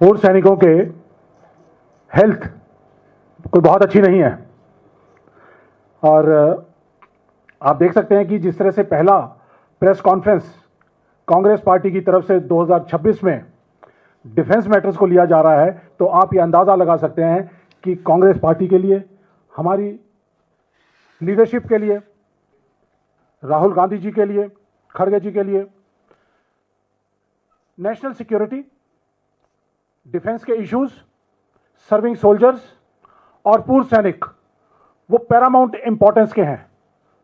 पूर्व सैनिकों के हेल्थ कोई बहुत अच्छी नहीं है। और आप देख सकते हैं कि जिस तरह से पहला प्रेस कॉन्फ्रेंस कांग्रेस पार्टी की तरफ से 2026 में डिफेंस मैटर्स को लिया जा रहा है, तो आप ये अंदाज़ा लगा सकते हैं कि कांग्रेस पार्टी के लिए, हमारी लीडरशिप के लिए, राहुल गांधी जी के लिए, खड़गे जी के लिए नेशनल सिक्योरिटी, डिफेंस के इश्यूज, सर्विंग सोल्जर्स और पूर्व सैनिक वो पैरामाउंट इंपॉर्टेंस के हैं,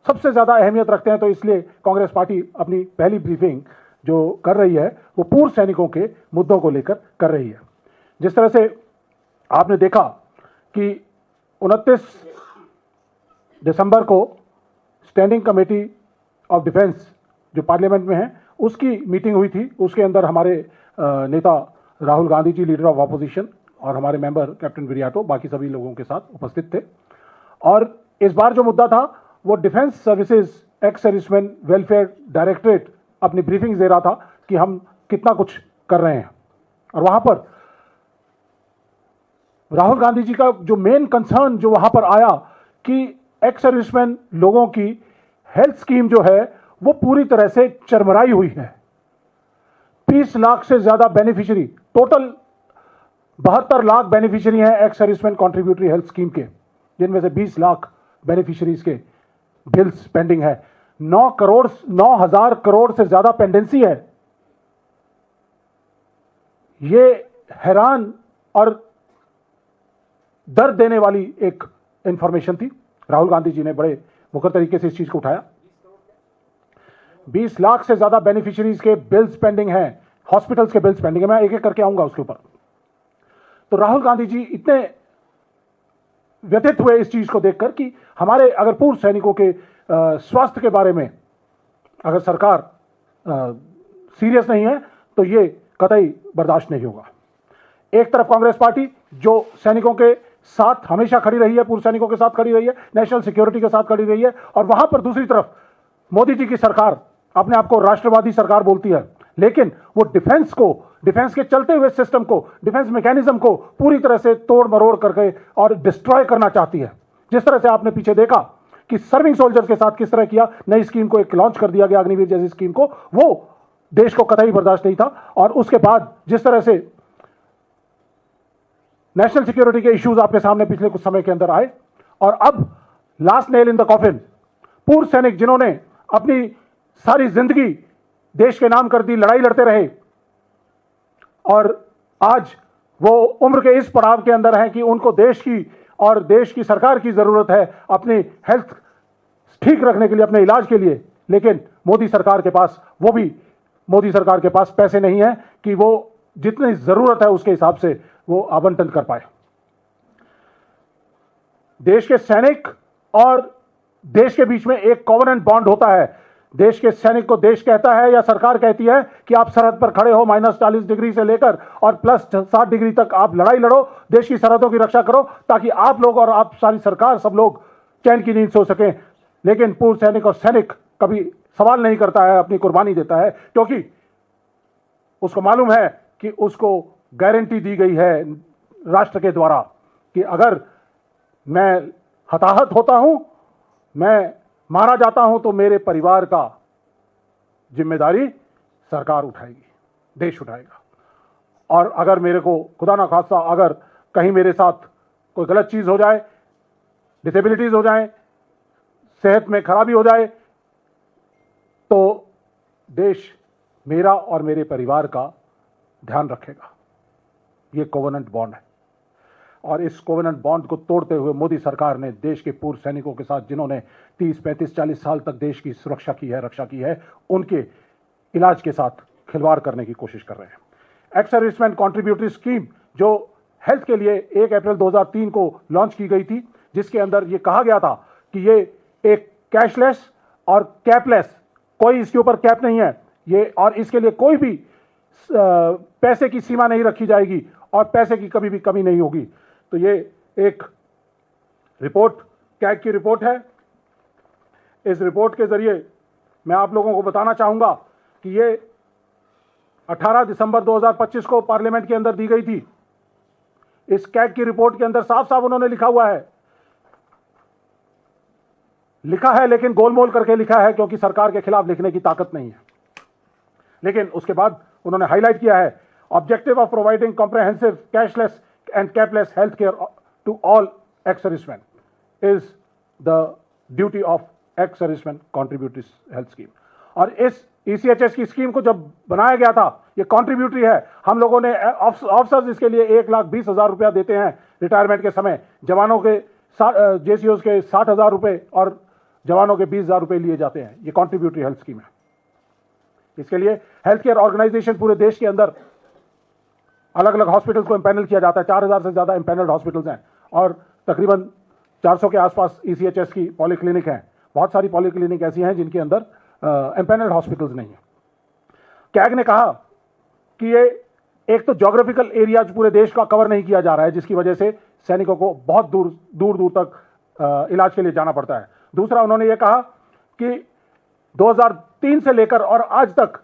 सबसे ज़्यादा अहमियत रखते हैं। तो इसलिए कांग्रेस पार्टी अपनी पहली ब्रीफिंग जो कर रही है वो पूर्व सैनिकों के मुद्दों को लेकर कर रही है। जिस तरह से आपने देखा कि 29 दिसंबर को स्टैंडिंग कमेटी ऑफ डिफेंस जो पार्लियामेंट में है उसकी मीटिंग हुई थी। उसके अंदर हमारे नेता Rahul Gandhi ji, leader of opposition, और हमारे मेंबर कैप्टन विरियाटो, बाकी सभी लोगों के साथ उपस्थित थे। और इस बार जो मुद्दा था वो defence services ex serviceman welfare directorate अपनी ब्रीफिंग दे रहा था कि हम कितना कुछ कर रहे हैं। और वहां पर राहुल गांधी जी का जो मेन कंसर्न जो वहां पर आया कि एक्स सर्विसमैन लोगों की हेल्थ स्कीम जो है वो पूरी तरह से चरमराई हुई है। 30 लाख से ज्यादा बेनिफिशियरी, टोटल 72 लाख बेनिफिशियरी हैं x servicemen contributory health scheme के, जिनमें से 20 लाख बेनिफिशियरीज के बिल्स पेंडिंग है। 9,000 करोड़ से ज्यादा पेंडेंसी है। ये हैरान और दर्द देने वाली एक इंफॉर्मेशन थी। राहुल गांधी जी ने बड़े मुखर तरीके से इस चीज को उठाया। 20 लाख से ज्यादा बेनिफिशियरीज के बिल्स पेंडिंग हैं, हॉस्पिटल्स के बिल्स पेंडिंग है। मैं एक एक करके आऊंगा उसके ऊपर। तो राहुल गांधी जी इतने व्यथित हुए इस चीज को देखकर कि हमारे अगर पूर्व सैनिकों के स्वास्थ्य के बारे में अगर सरकार सीरियस नहीं है तो ये कतई बर्दाश्त नहीं होगा। एक तरफ कांग्रेस पार्टी जो सैनिकों के साथ हमेशा खड़ी रही है, पूर्व सैनिकों के साथ खड़ी रही है, नेशनल सिक्योरिटी के साथ खड़ी रही है, और वहां पर दूसरी तरफ मोदी जी की सरकार अपने आप को राष्ट्रवादी सरकार बोलती है, लेकिन वो डिफेंस को, डिफेंस के चलते हुए सिस्टम को, डिफेंस मैकेनिज्म को पूरी तरह से तोड़ मरोड़ करके और डिस्ट्रॉय करना चाहती है। जिस तरह से आपने पीछे देखा कि सर्विंग सोल्जर्स के साथ किस तरह किया, नई स्कीम को एक लॉन्च कर दिया गया, अग्निवीर जैसी स्कीम को, वो देश को कतई बर्दाश्त नहीं था। और उसके बाद जिस तरह से नेशनल सिक्योरिटी के इश्यूज आपके सामने पिछले कुछ समय के अंदर आए, और अब last nail in the coffin, पूर्व सैनिक जिन्होंने अपनी सारी जिंदगी देश के नाम कर दी, लड़ाई लड़ते रहे, और आज वो उम्र के इस पड़ाव के अंदर हैं कि उनको देश की और देश की सरकार की जरूरत है अपनी हेल्थ ठीक रखने के लिए, अपने इलाज के लिए। लेकिन मोदी सरकार के पास, वो भी मोदी सरकार के पास पैसे नहीं है कि वो जितनी जरूरत है उसके हिसाब से वो आवंटन कर पाए। देश के सैनिक और देश के बीच में एक कॉवेनेंट बॉन्ड होता है। देश के सैनिक को देश कहता है या सरकार कहती है कि आप सरहद पर खड़े हो, -40 डिग्री से लेकर और +60 डिग्री तक आप लड़ाई लड़ो, देश की सरहदों की रक्षा करो, ताकि आप लोग और आप सारी सरकार, सब लोग चैन की नींद सो सकें। लेकिन पूर्व सैनिक और सैनिक कभी सवाल नहीं करता है, अपनी कुर्बानी देता है, क्योंकि उसको मालूम है कि उसको गारंटी दी गई है राष्ट्र के द्वारा कि अगर मैं हताहत होता हूं, मैं मारा जाता हूं, तो मेरे परिवार का जिम्मेदारी सरकार उठाएगी, देश उठाएगा। और अगर मेरे को खुदा ना खास्ता अगर कहीं मेरे साथ कोई गलत चीज हो जाए, डिसेबिलिटीज हो जाए, सेहत में खराबी हो जाए, तो देश मेरा और मेरे परिवार का ध्यान रखेगा। ये कोवेनेंट बॉन्ड है। और इस कोवेनेंट बॉन्ड को तोड़ते हुए मोदी सरकार ने देश के पूर्व सैनिकों के साथ, जिन्होंने 30, 35, 40 साल तक देश की सुरक्षा की है, रक्षा की है, उनके इलाज के साथ खिलवाड़ करने की कोशिश कर रहे हैं। एक्स सर्विसमैन कॉन्ट्रीब्यूटरी स्कीम जो हेल्थ के लिए 1 अप्रैल 2003 को लॉन्च की गई थी, जिसके अंदर ये कहा गया था कि ये एक कैशलेस और कैपलेस, कोई इसके ऊपर कैप नहीं है ये, और इसके लिए कोई भी पैसे की सीमा नहीं रखी जाएगी और पैसे की कभी भी कमी नहीं होगी। तो ये एक रिपोर्ट, कैग की रिपोर्ट है। इस रिपोर्ट के जरिए मैं आप लोगों को बताना चाहूंगा कि ये 18 दिसंबर 2025 को पार्लियामेंट के अंदर दी गई थी। इस कैग की रिपोर्ट के अंदर साफ साफ उन्होंने लिखा है, लेकिन गोलमोल करके लिखा है, क्योंकि सरकार के खिलाफ लिखने की ताकत नहीं है। लेकिन उसके बाद उन्होंने हाईलाइट किया है, objective of providing comprehensive cashless and capless health care to all ex servicemen is the duty of ex servicemen contributory health scheme. और इस ECHS की स्कीम को जब बनाया गया था, ये कॉन्ट्रीब्यूटरी है। हम लोगों ने ऑफिसर्स इसके लिए 1,20,000 रुपया देते हैं रिटायरमेंट के समय, जवानों के JCOs के 60,000 रुपए और जवानों के 20,000 रुपए लिए जाते हैं। ये कॉन्ट्रीब्यूटरी हेल्थ स्कीम है। इसके लिए हेल्थ केयर ऑर्गेनाइजेशन पूरे देश के अंदर अलग अलग हॉस्पिटल्स को एम्पैनल किया जाता है। 4,000 से ज्यादा एम्पैनल्ड हॉस्पिटल्स हैं और तकरीबन 400 के आसपास ECHS की पॉलीक्लिनिक हैं। बहुत सारी पॉलीक्लिनिक ऐसी हैं जिनके अंदर एम्पैनल्ड हॉस्पिटल्स नहीं है। कैग ने कहा कि ये एक तो ज्योग्राफिकल एरिया पूरे देश का कवर नहीं किया जा रहा है, जिसकी वजह से सैनिकों को बहुत दूर तक इलाज के लिए जाना पड़ता है। दूसरा, उन्होंने ये कहा कि 2003 से लेकर और आज तक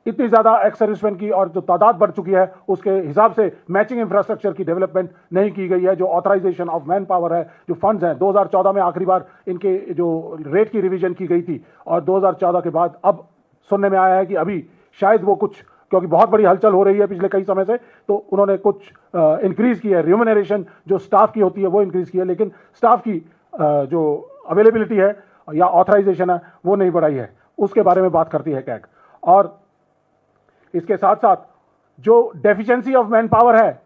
इतनी ज्यादा एक्स सर्विसमैन की और जो तादाद बढ़ चुकी है, उसके हिसाब से मैचिंग इंफ्रास्ट्रक्चर की डेवलपमेंट नहीं की गई है। जो ऑथराइजेशन ऑफ मैन पावर है, जो फंड्स हैं, 2014 में आखिरी बार इनके जो रेट की रिवीजन की गई थी और 2014 के बाद अब सुनने में आया है कि अभी शायद वो कुछ, क्योंकि बहुत बड़ी हलचल हो रही है पिछले कई समय से, तो उन्होंने कुछ इंक्रीज की है। रिम्यूनरेशन जो स्टाफ की होती है वो इंक्रीज की है, लेकिन स्टाफ की जो अवेलेबिलिटी है या ऑथराइजेशन है वो नहीं बढ़ाई है। उसके बारे में बात करती है कैग। और इसके साथ साथ जो डेफिशिएंसी ऑफ मैन पावर है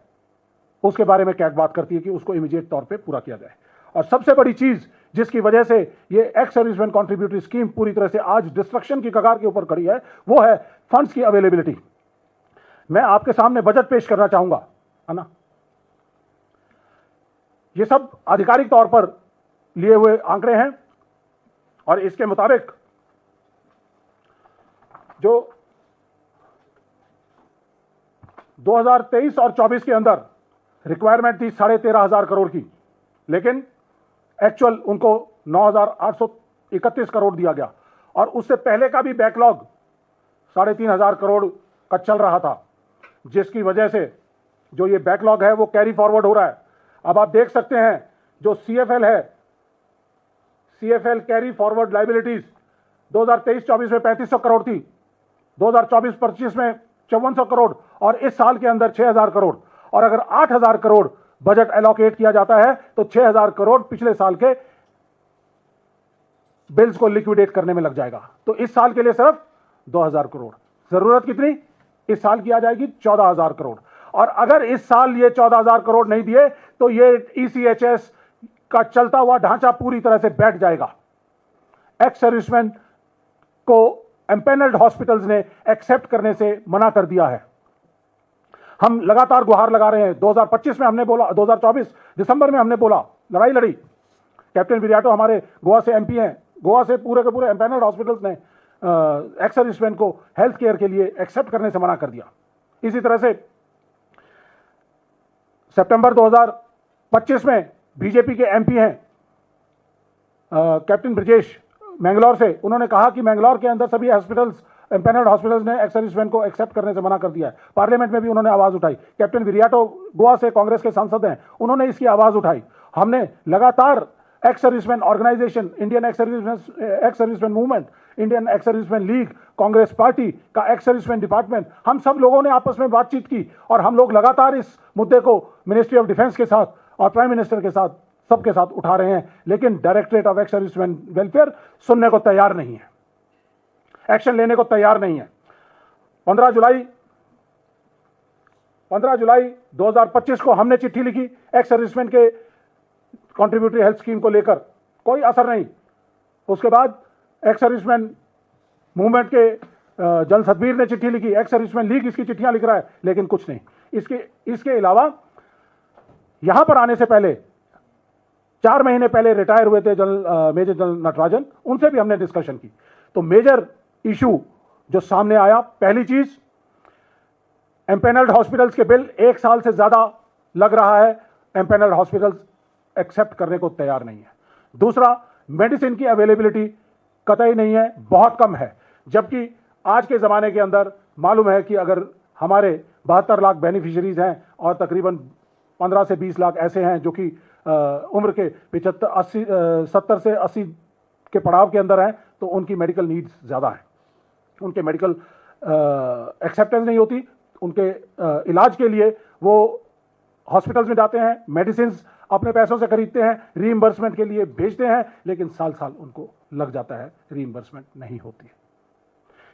उसके बारे में कैग बात करती है कि उसको इमीडिएट तौर पे पूरा किया जाए। और सबसे बड़ी चीज जिसकी वजह से ये एक्स सर्विसमैन कॉन्ट्रीब्यूटरी स्कीम पूरी तरह से आज डिस्ट्रक्शन की कगार के ऊपर खड़ी है, वो है फंड्स की अवेलेबिलिटी। मैं आपके सामने बजट पेश करना चाहूंगा, है ना। ये सब आधिकारिक तौर पर लिए हुए आंकड़े हैं और इसके मुताबिक जो 2023 और 24 के अंदर रिक्वायरमेंट थी 13,500 करोड़ की, लेकिन एक्चुअल उनको 9,831 करोड़ दिया गया। और उससे पहले का भी बैकलॉग 3,500 करोड़ का चल रहा था, जिसकी वजह से जो ये बैकलॉग है वो कैरी फॉरवर्ड हो रहा है। अब आप देख सकते हैं जो CFL है, CFL कैरी फॉरवर्ड लाइबिलिटीज 2023-24 में 3,500 करोड़ थी, 2024-25 में 5,400 करोड़ और इस साल के अंदर 6,000 करोड़। और अगर 8,000 करोड़ बजट एलोकेट किया जाता है तो 6,000 करोड़ पिछले साल के बिल्स को लिक्विडेट करने में लग जाएगा। तो इस साल के लिए सिर्फ 2,000 करोड़। जरूरत कितनी इस साल की आ जाएगी? 14,000 करोड़। और अगर इस साल ये 14,000 करोड़ नहीं दिए तो ये ECHS का चलता हुआ ढांचा पूरी तरह से बैठ जाएगा। एक्स सर्विसमैन को एम्पैनल्ड हॉस्पिटल्स ने एक्सेप्ट करने से मना कर दिया है। हम लगातार गुहार लगा रहे हैं। 2025 में हमने बोला, 2024 दिसंबर में हमने बोला, लड़ाई लड़ी। कैप्टन विरियाटो हमारे गोवा से MP हैं। गोवा से पूरे के पूरे एम्पैनल्ड हॉस्पिटल्स ने एक्स सर्विसमैन को हेल्थ केयर के लिए एक्सेप्ट करने से मना कर दिया। इसी तरह से सितंबर 2025 में बीजेपी के MP हैं कैप्टन ब्रजेश मैंगलोर से, उन्होंने कहा कि मैंगलोर के अंदर सभी हॉस्पिटल्स, एम्पैनल्ड हॉस्पिटल्स ने एक्स सर्विसमैन को एक्सेप्ट करने से मना कर दिया है। पार्लियामेंट में भी उन्होंने आवाज उठाई। कैप्टन विरियाटो गोवा से कांग्रेस के सांसद हैं, उन्होंने इसकी आवाज उठाई। हमने लगातार ex serviceman organisation, Indian ex serviceman movement, Indian ex serviceman league, Congress party का एक्स सर्विसमैन डिपार्टमेंट, हम सब लोगों ने आपस में बातचीत की और हम लोग लगातार इस मुद्दे को मिनिस्ट्री ऑफ डिफेंस के साथ और प्राइम मिनिस्टर के साथ, सबके साथ उठा रहे हैं। लेकिन directorate of ex serviceman welfare सुनने को तैयार नहीं है, एक्शन लेने को तैयार नहीं है। 15 जुलाई 2025 को हमने चिट्ठी लिखी एक्स सर्विसमैन के कॉन्ट्रीब्यूटरी हेल्थ स्कीम को लेकर, कोई असर नहीं। उसके बाद एक्स सर्विसमैन मूवमेंट के जनरल सतबीर ने चिट्ठी लिखी, एक्स सर्विसमैन लीग इसकी चिट्ठियां लिख रहा है, लेकिन कुछ नहीं। इसके अलावा यहां पर आने से पहले 4 महीने पहले रिटायर हुए थे मेजर जनरल नटराजन, उनसे भी हमने डिस्कशन की। तो मेजर इशू जो सामने आया, पहली चीज, एम्पैनल्ड हॉस्पिटल्स के बिल 1 साल से ज्यादा लग रहा है, एम्पैनल्ड हॉस्पिटल्स एक्सेप्ट करने को तैयार नहीं है। दूसरा, मेडिसिन की अवेलेबिलिटी कतई नहीं है, बहुत कम है। जबकि आज के जमाने के अंदर मालूम है कि अगर हमारे 72 लाख बेनिफिशियरीज हैं और तकरीबन 15 से 20 लाख ऐसे हैं जो कि उम्र के 70 से 80 के पड़ाव के अंदर हैं, तो उनकी मेडिकल नीड्स ज़्यादा हैं, उनके मेडिकल एक्सेप्टेंस नहीं होती, उनके इलाज के लिए वो हॉस्पिटल्स में जाते हैं, मेडिसिन अपने पैसों से खरीदते हैं, रीइंबर्समेंट के लिए भेजते हैं, लेकिन साल साल उनको लग जाता है, रीइंबर्समेंट नहीं होती है।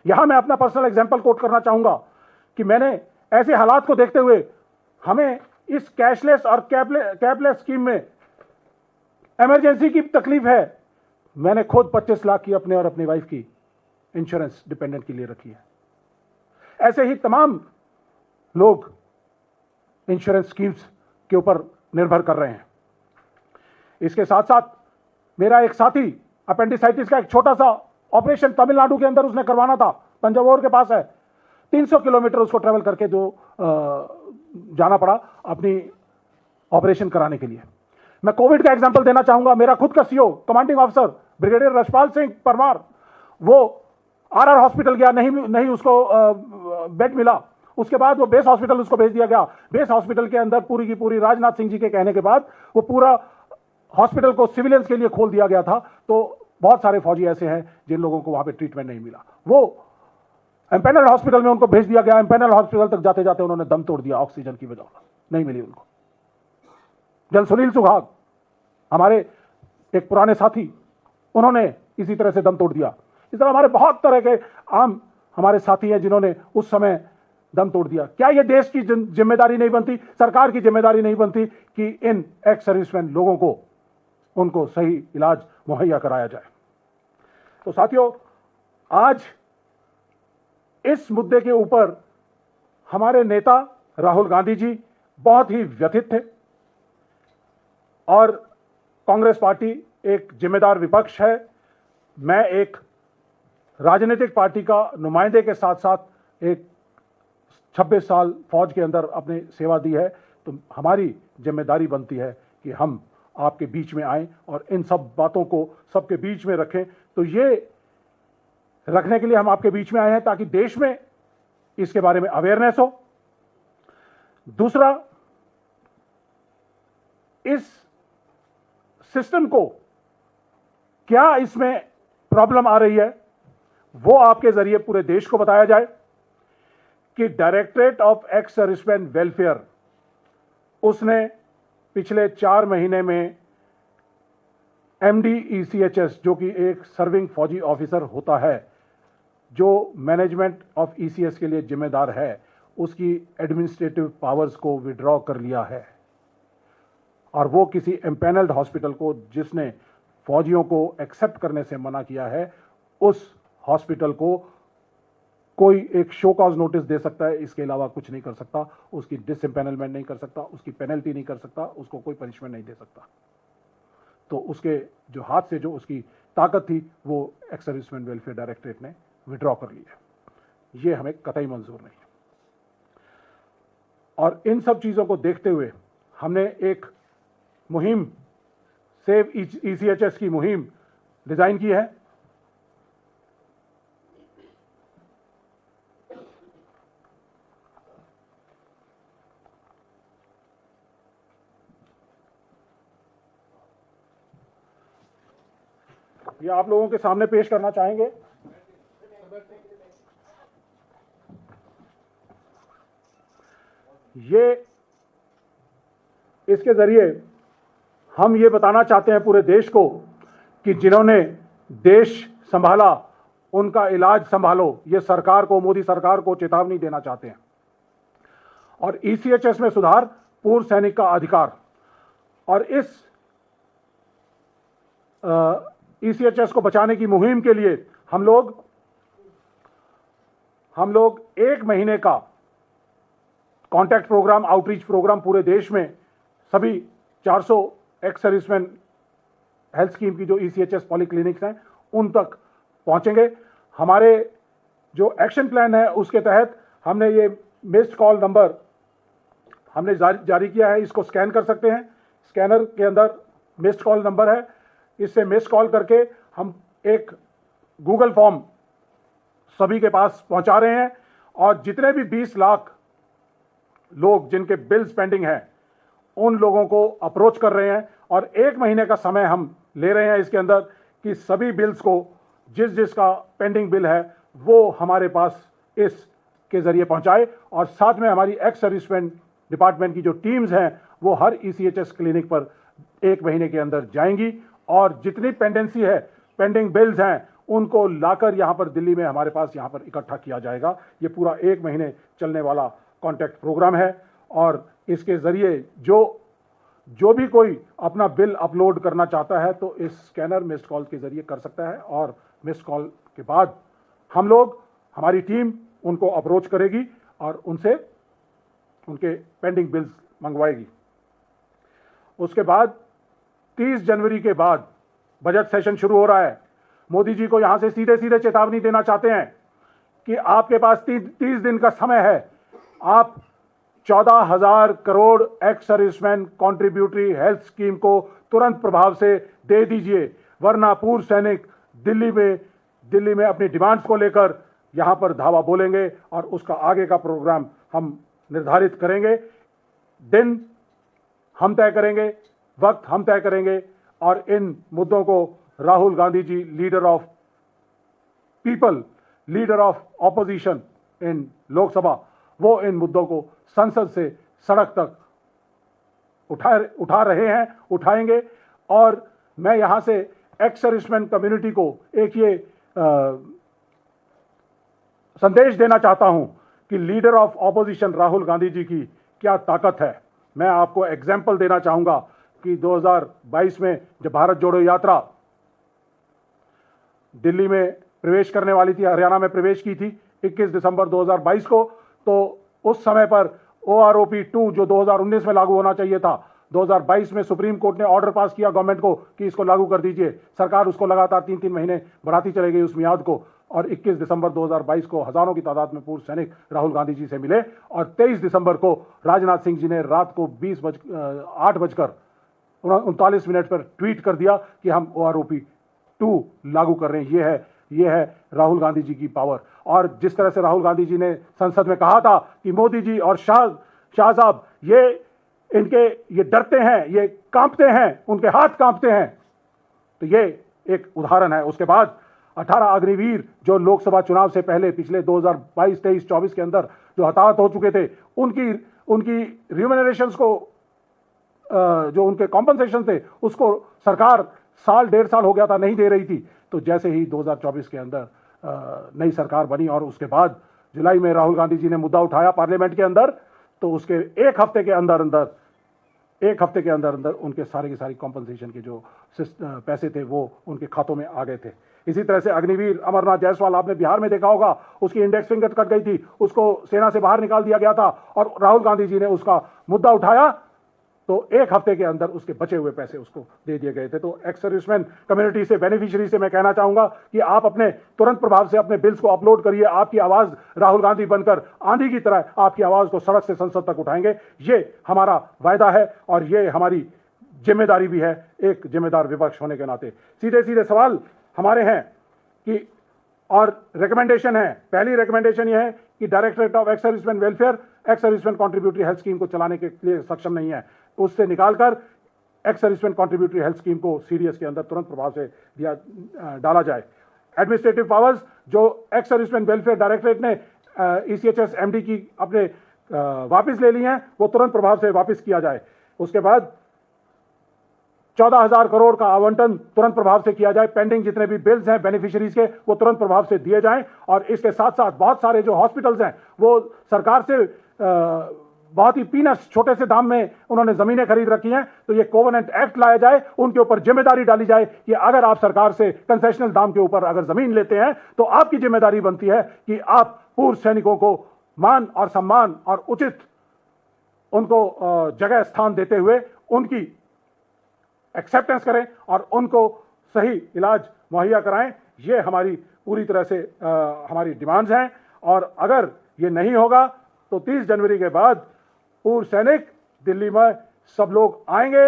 यहां मैं अपना पर्सनल एग्जांपल कोट करना चाहूंगा कि मैंने ऐसे हालात को देखते हुए हमें इस कैशलेस और कैपलेस स्कीम में इमरजेंसी की तकलीफ है, मैंने खुद 25 लाख की अपने और अपनी वाइफ की इंश्योरेंस डिपेंडेंट के लिए रखी है। ऐसे ही तमाम लोग इंश्योरेंस स्कीम्स के ऊपर निर्भर कर रहे हैं। इसके साथ साथ मेरा एक साथी अपेंडिसाइटिस का एक छोटा सा ऑपरेशन तमिलनाडु के अंदर उसने करवाना था, तंजावुर के पास है, 300 किलोमीटर उसको ट्रेवल करके जो जाना पड़ा अपनी ऑपरेशन कराने के लिए। मैं कोविड का एग्जांपल देना चाहूंगा। मेरा खुद का CO commanding officer brigadier Rashpal Singh Parmar, वो आरआर हॉस्पिटल गया, नहीं उसको बेड मिला, उसके बाद वो बेस हॉस्पिटल उसको भेज दिया गया। बेस हॉस्पिटल के अंदर पूरी की पूरी राजनाथ सिंह जी के कहने के बाद वो पूरा हॉस्पिटल को सिविलियंस के लिए खोल दिया गया था। तो बहुत सारे फौजी ऐसे हैं जिन लोगों को वहां पे ट्रीटमेंट नहीं मिला, वो एम्पेनल हॉस्पिटल में उनको भेज दिया गया। एम्पेनल हॉस्पिटल तक जाते जाते उन्होंने दम तोड़ दिया, ऑक्सीजन की वजह नहीं मिली उनको। जन सुनील सुहाग हमारे एक पुराने साथी, उन्होंने इसी तरह से दम तोड़ दिया। इस तरह हमारे बहुत तरह के आम हमारे साथी हैं जिन्होंने उस समय दम तोड़ दिया। क्या यह देश की जिम्मेदारी नहीं बनती, सरकार की जिम्मेदारी नहीं बनती कि इन एक्स सर्विसमैन लोगों को उनको सही इलाज मुहैया कराया जाए? तो साथियों, आज इस मुद्दे के ऊपर हमारे नेता राहुल गांधी जी बहुत ही व्यथित थे और कांग्रेस पार्टी एक जिम्मेदार विपक्ष है। मैं एक राजनीतिक पार्टी का नुमाइंदे के साथ साथ एक 26 साल फौज के अंदर अपनी सेवा दी है, तो हमारी जिम्मेदारी बनती है कि हम आपके बीच में आएं और इन सब बातों को सबके बीच में रखें। तो ये रखने के लिए हम आपके बीच में आए हैं ताकि देश में इसके बारे में अवेयरनेस हो। दूसरा, इस सिस्टम को क्या इसमें प्रॉब्लम आ रही है वो आपके जरिए पूरे देश को बताया जाए कि directorate of ex serviceman welfare, उसने पिछले 4 महीने में MD-ECHS जो कि एक सर्विंग फौजी ऑफिसर होता है, जो मैनेजमेंट ऑफ ECS के लिए जिम्मेदार है, उसकी एडमिनिस्ट्रेटिव पावर्स को विड्रॉ कर लिया है। और वो किसी एम्पैनल्ड हॉस्पिटल को जिसने फौजियों को एक्सेप्ट करने से मना किया है, उस हॉस्पिटल को कोई एक शो कॉज नोटिस दे सकता है, इसके अलावा कुछ नहीं कर सकता। उसकी डिसएम्पैनलमेंट नहीं कर सकता, उसकी पेनल्टी नहीं कर सकता, उसको कोई पनिशमेंट नहीं दे सकता। तो उसके जो हाथ से जो उसकी ताकत थी वो एक्स सर्विसमैन वेलफेयर डायरेक्टरेट ने विड्रॉ कर ली है। ये हमें कतई मंजूर नहीं है। और इन सब चीज़ों को देखते हुए हमने एक मुहिम, सेव ECHS की मुहिम डिज़ाइन की है। ये आप लोगों के सामने पेश करना चाहेंगे। ये इसके जरिए हम ये बताना चाहते हैं पूरे देश को कि जिन्होंने देश संभाला उनका इलाज संभालो। ये सरकार को, मोदी सरकार को चेतावनी देना चाहते हैं। और ECHS में सुधार, पूर्व सैनिक का अधिकार। और इस ECHS को बचाने की मुहिम के लिए हम लोग 1 महीने का कॉन्टैक्ट प्रोग्राम, आउटरीच प्रोग्राम पूरे देश में सभी 400 एक्स सर्विसमैन हेल्थ स्कीम की जो ECHS पॉलीक्लिनिक्स हैं उन तक पहुंचेंगे। हमारे जो एक्शन प्लान है उसके तहत हमने ये मिस्ड कॉल नंबर हमने जारी किया है, इसको स्कैन कर सकते हैं। स्कैनर के अंदर मिस्ड कॉल नंबर है, इससे मिस्ड कॉल करके हम एक गूगल फॉर्म सभी के पास पहुंचा रहे हैं। और जितने भी 20 लाख लोग जिनके बिल्स पेंडिंग हैं उन लोगों को अप्रोच कर रहे हैं और 1 महीने का समय हम ले रहे हैं इसके अंदर कि सभी बिल्स को जिसका पेंडिंग बिल है वो हमारे पास इसके जरिए पहुंचाए और साथ में हमारी एक्स सर्विसमैन डिपार्टमेंट की जो टीम्स हैं वो हर ECHS क्लिनिक पर 1 महीने के अंदर जाएंगी और जितनी पेंडेंसी है, पेंडिंग बिल्स हैं, उनको लाकर यहां पर दिल्ली में हमारे पास यहां पर इकट्ठा किया जाएगा। ये पूरा 1 महीने चलने वाला कॉन्टैक्ट प्रोग्राम है और इसके जरिए जो भी कोई अपना बिल अपलोड करना चाहता है तो इस स्कैनर मिस्ड कॉल के जरिए कर सकता है और मिस्ड कॉल के बाद हम लोग, हमारी टीम उनको अप्रोच करेगी और उनसे उनके पेंडिंग बिल्स मंगवाएगी। उसके बाद 30 जनवरी के बाद बजट सेशन शुरू हो रहा है। मोदी जी को यहां से सीधे सीधे चेतावनी देना चाहते हैं कि आपके पास 30 दिन का समय है, आप 14,000 crore x servicemen contributory health scheme को तुरंत प्रभाव से दे दीजिए, वरना पूर्व सैनिक दिल्ली में अपनी डिमांड्स को लेकर यहां पर धावा बोलेंगे और उसका आगे का प्रोग्राम हम निर्धारित करेंगे। दिन हम तय करेंगे, वक्त हम तय करेंगे और इन मुद्दों को Rahul Gandhi ji, leader of people, leader of opposition in Lok Sabha, वो इन मुद्दों को संसद से सड़क तक उठा रहे हैं, उठाएंगे। और मैं यहां से एक्स सर्विसमैन कम्युनिटी को एक ये संदेश देना चाहता हूं कि leader of opposition Rahul Gandhi ji की क्या ताकत है। मैं आपको एग्जाम्पल देना चाहूंगा कि 2022 में जब भारत जोड़ो यात्रा दिल्ली में प्रवेश करने वाली थी, हरियाणा में प्रवेश की थी 21 दिसंबर 2022 को, तो उस समय पर OROP 2 जो 2019 में लागू होना चाहिए था, 2022 में सुप्रीम कोर्ट ने ऑर्डर पास किया गवर्नमेंट को कि इसको लागू कर दीजिए। सरकार उसको लगातार 3-3 महीने बढ़ाती चली गई उस मियाद को और 21 दिसंबर 2022 को हजारों की तादाद में पूर्व सैनिक राहुल गांधी जी से मिले और 23 दिसंबर को राजनाथ सिंह जी ने रात को 8:39 पर ट्वीट कर दिया कि हम OROP 2 लागू कर रहे हैं। ये है राहुल गांधी जी की पावर। और जिस तरह से राहुल गांधी जी ने संसद में कहा था कि मोदी जी और शाह साहब ये डरते हैं, ये कांपते हैं, उनके हाथ कांपते हैं, तो ये एक उदाहरण है। उसके बाद 18 अग्निवीर जो लोकसभा चुनाव से पहले पिछले 2022, 23, 24 के अंदर जो हताहत हो चुके थे, उनकी रिम्यूनरेशंस को, जो उनके कॉम्पनसेशन थे, उसको सरकार 1.5 साल हो गया था, नहीं दे रही थी। तो जैसे ही 2024 के अंदर नई सरकार बनी और उसके बाद जुलाई में राहुल गांधी जी ने मुद्दा उठाया पार्लियामेंट के अंदर, तो उसके एक हफ्ते के अंदर अंदर उनके सारे के सारी कॉम्पनसेशन के जो पैसे थे वो उनके खातों में आ गए थे। इसी तरह से अग्निवीर अमरनाथ जायसवाल आपने बिहार में देखा होगा, उसकी इंडेक्स फिंगर कट गई थी, उसको सेना से बाहर निकाल दिया गया था और राहुल गांधी जी ने उसका मुद्दा उठाया तो एक हफ्ते के अंदर उसके बचे हुए पैसे उसको दे दिए गए थे। तो एक्स सर्विसमैन कम्युनिटी से, बेनिफिशियरी से मैं कहना चाहूंगा कि आप अपने तुरंत प्रभाव से अपने बिल्स को अपलोड करिए। आपकी आवाज राहुल गांधी बनकर आंधी की तरह आपकी आवाज को सड़क से संसद तक उठाएंगे। ये हमारा वायदा है और ये हमारी जिम्मेदारी भी है एक जिम्मेदार विपक्ष होने के नाते। सीधे सीधे सवाल हमारे हैं कि और रिकमेंडेशन है। पहली रिकमेंडेशन यह है कि directorate of ex serviceman welfare x servicemen contributory health scheme को चलाने के लिए सक्षम नहीं है, उससे निकालकर x servicemen contributory health scheme को सीडीएस के अंदर तुरंत प्रभाव से डाला जाए। एडमिनिस्ट्रेटिव पावर्स जो एक्स सर्विसमैन वेलफेयर डायरेक्टरेट ने ECHS MD की अपने वापस ले ली हैं, वो तुरंत प्रभाव से वापस किया जाए। उसके बाद 14,000 करोड़ का आवंटन तुरंत प्रभाव से किया जाए। पेंडिंग जितने भी बिल्स हैं बेनिफिशियरीज के, वो तुरंत प्रभाव से दिए जाएं। और इसके साथ साथ बहुत सारे जो हॉस्पिटल्स हैं वो सरकार से बहुत ही पीनट्स, छोटे से दाम में उन्होंने जमीनें खरीद रखी हैं, तो ये कोवेनेंट एक्ट लाया जाए, उनके ऊपर जिम्मेदारी डाली जाए कि अगर आप सरकार से कंसेशनल दाम के ऊपर अगर जमीन लेते हैं तो आपकी जिम्मेदारी बनती है कि आप पूर्व सैनिकों को मान और सम्मान और उचित उनको जगह स्थान देते हुए उनकी एक्सेप्टेंस करें और उनको सही इलाज मुहैया कराएं। ये हमारी पूरी तरह से हमारी डिमांड्स हैं। और अगर ये नहीं होगा तो 30 जनवरी के बाद पूर्व सैनिक दिल्ली में सब लोग आएंगे,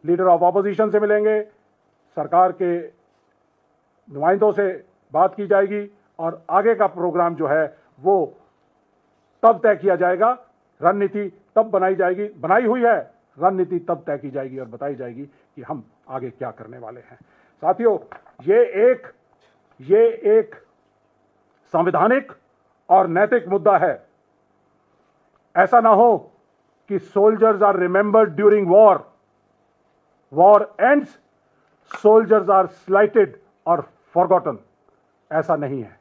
लीडर ऑफ ऑपोजिशन से मिलेंगे, सरकार के नुमाइंदों से बात की जाएगी और आगे का प्रोग्राम जो है वो तब तय किया जाएगा रणनीति तब बनाई जाएगी, बनाई हुई है, रणनीति तब तय की जाएगी और बताई जाएगी कि हम आगे क्या करने वाले हैं। साथियों, ये एक संवैधानिक और नैतिक मुद्दा है। ऐसा ना हो कि soldiers are remembered during war ends, soldiers are slighted और फॉरगॉटन। ऐसा नहीं है।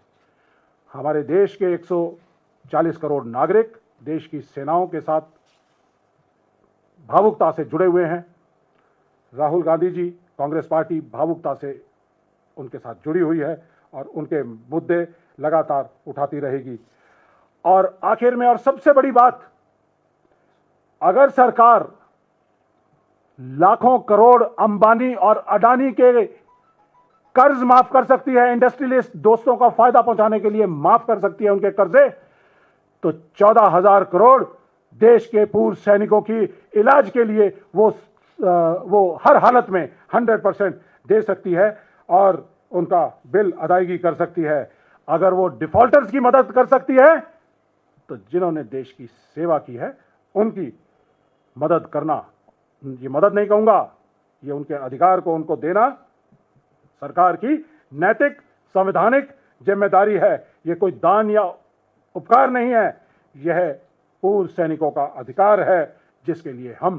हमारे देश के 140 करोड़ नागरिक देश की सेनाओं के साथ भावुकता से जुड़े हुए हैं। राहुल गांधी जी, कांग्रेस पार्टी भावुकता से उनके साथ जुड़ी हुई है और उनके मुद्दे लगातार उठाती रहेगी। और आखिर में और सबसे बड़ी बात, अगर सरकार लाखों करोड़ अंबानी और अडानी के कर्ज माफ कर सकती है, इंडस्ट्रियलिस्ट दोस्तों का फायदा पहुंचाने के लिए माफ कर सकती है उनके कर्जे, तो 14,000 करोड़ देश के पूर्व सैनिकों की इलाज के लिए वो हर हालत में 100% दे सकती है और उनका बिल अदायगी कर सकती है। अगर वो डिफॉल्टर्स की मदद कर सकती है, तो जिन्होंने देश की सेवा की है उनकी मदद करना, ये मदद नहीं कहूंगा, ये उनके अधिकार को उनको देना सरकार की नैतिक संवैधानिक जिम्मेदारी है। ये कोई दान या उपकार नहीं है, यह पूर्व सैनिकों का अधिकार है, जिसके लिए हम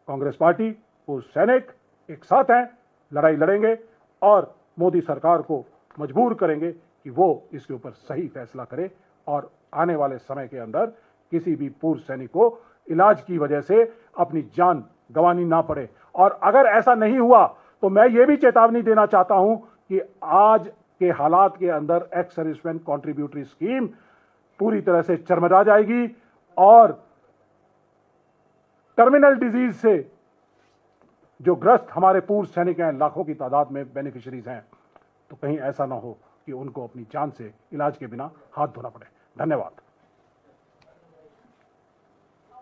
कांग्रेस पार्टी, पूर्व सैनिक एक साथ हैं, लड़ाई लड़ेंगे और मोदी सरकार को मजबूर करेंगे कि वो इसके ऊपर सही फैसला करे और आने वाले समय के अंदर किसी भी पूर्व सैनिक को इलाज की वजह से अपनी जान गंवानी ना पड़े। और अगर ऐसा नहीं हुआ तो मैं ये भी चेतावनी देना चाहता हूं कि आज के हालात के अंदर एक्स सर्विसमैन कॉन्ट्रीब्यूटरी स्कीम पूरी तरह से चरमरा जाएगी और टर्मिनल डिजीज से जो ग्रस्त हमारे पूर्व सैनिक हैं, लाखों की तादाद में बेनिफिशियरीज हैं, तो कहीं ऐसा ना हो कि उनको अपनी जान से इलाज के बिना हाथ धोना पड़े। धन्यवाद।